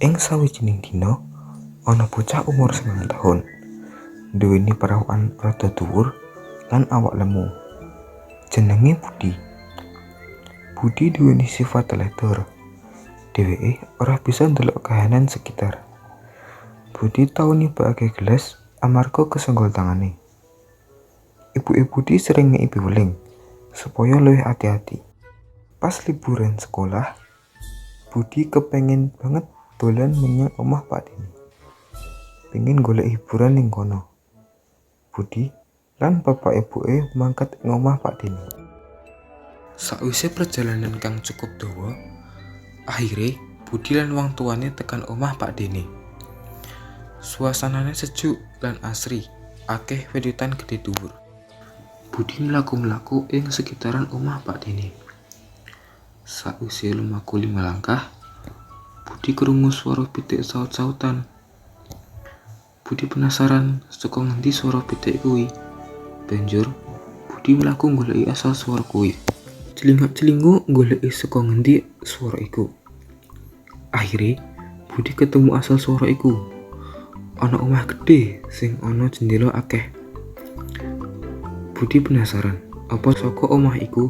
Ing sawijining dina, ana bocah umur 9 taun, nduweni perawakan rada dhuwur lan awak lemu. Jenenge Budi. Budi duweni sifat teledor. Dheweke ora bisa ndelok kahanan sekitar. Budi tau nibakake gelas amarga kesenggol tangane. Ibuke Budi sering ngeki piweling supaya luwih ati-ati. Pas liburan sekolah, Budi kepengen banget dolan menyang omah Pak Dene. Pengen golek hiburan ning kono. Budi lan bapak ibuke mangkat ing omah Pak Dene. Sakwise perjalanan kang cukup dawa, akhire Budi lan wong tuane tekan omah Pak Dene. Suasanane sejuk lan asri, akeh wit-witan gedhe dhuwur. Budi mlaku-mlaku ing sekitaran omah Pak Dene. Sakwise lumaku 5 langkah, Budi krungu swara pitik saut-sautan. Budi penasaran saka ngendi swara pitik kuwi. Banjur Budi mlaku goleki asal swara kuwi. Celingak-celinguk goleki saka ngendi swara iku. Akhire Budi ketemu asal swara iku. Ana omah gedhe sing ana jendela akeh. Budi penasaran, apa saka omah iku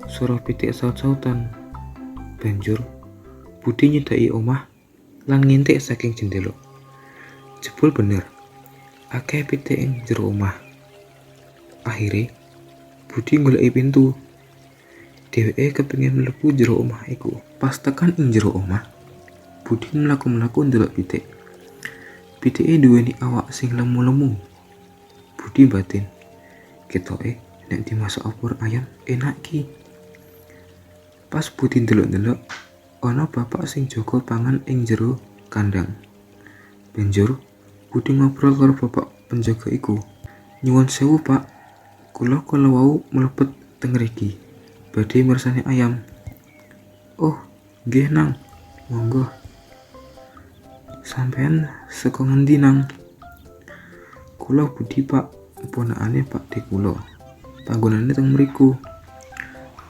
swara pitik saut-sautan. Banjur Budi nyedaki omah lan ngintik saking jendela. Jebul bener, akeh pitik ing jero omah. Akhire Budi goleki pintu. Dheweke kepengin mlebu jero omah iku. Pas tekan ing jero omah, Budi mlaku-mlaku ndelok pitik. Pitike duweni awak sing lemu-lemu. Budi batin, ketoke nek dimasak opor ayam enak ki. Pas Budi ndelok-ndelok, ana bapak sing jaga pangan ing jero kandang. Banjur Budi ngobrol karo bapak penjaga iku. "Nyuwun sewu, Pak. Kula wau mlebet teng mriki badhe mirsani ayam." "Oh, nggih, Nang. Monggo." "Sampeyan saka ngendi, Nang?" "Kula Budi, Pak. Ponakane Pak De kula. Panggonane teng mriku."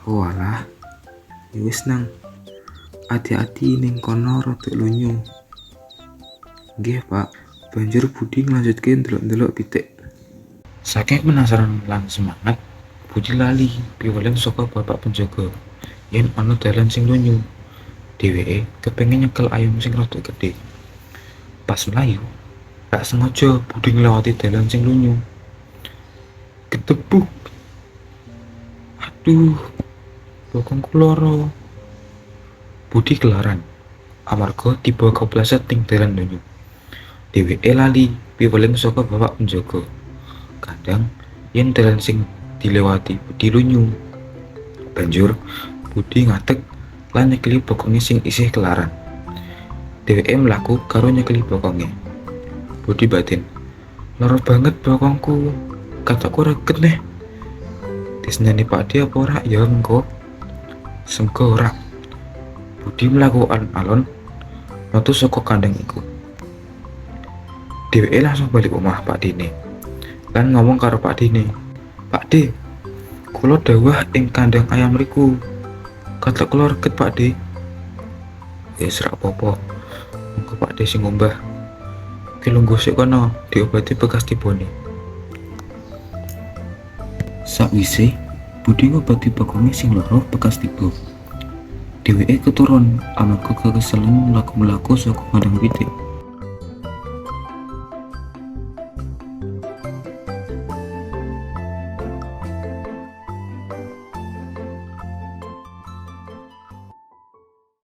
"Oh alah. Ya wis, Nang. Ati-ati ning kono rada lunyu." "Nggih, Pak." Banjur Budi nglanjutke ndelok-ndelok pitik. Saking penasaran lan semangat, Budi lali piweling saka bapak penjaga yen ana dalan sing lunyu. Dheweke kepengin nyekel ayam sing rada gedhe. Pas mlayu, gak sengaja Budi nglewati dalan sing lunyu. Ketebuk. "Aduh, bokongku lara." Budi kelaran amarga tiba kepleset ning dalan lunyu. Dheweke lali piweling saka bapak penjaga. Kadang yen dalan sing dilewati Budi lunyu. Banjur Budi ngadeg lan nyekeli bokonge sing isih kelaran. Dheweke mlaku karo nyekeli bokonge. Budi batin, "Lara banget bokongku. Kataku reget neh. Disneni Pak De apa ora ya engko?" "Semoga ora." Budi mlaku alon-alon metu saka kandang iku. Dheweke langsung balik omah Pak Dene lan ngomong karo Pak Dene, "Pak De, kula dawuh ing kandang ayam mriku. Katlek kula reget, Pak De." "Wis ora apa-apa. Mengko Pak De sing ngombah. Ki lungguh sik kono diobati bekas tibane." Sakwise Budi ngobati bokonge sing lara bekas tiba. Dheweke keturun amarga kekeselen mlaku-mlaku saka kandang pitik.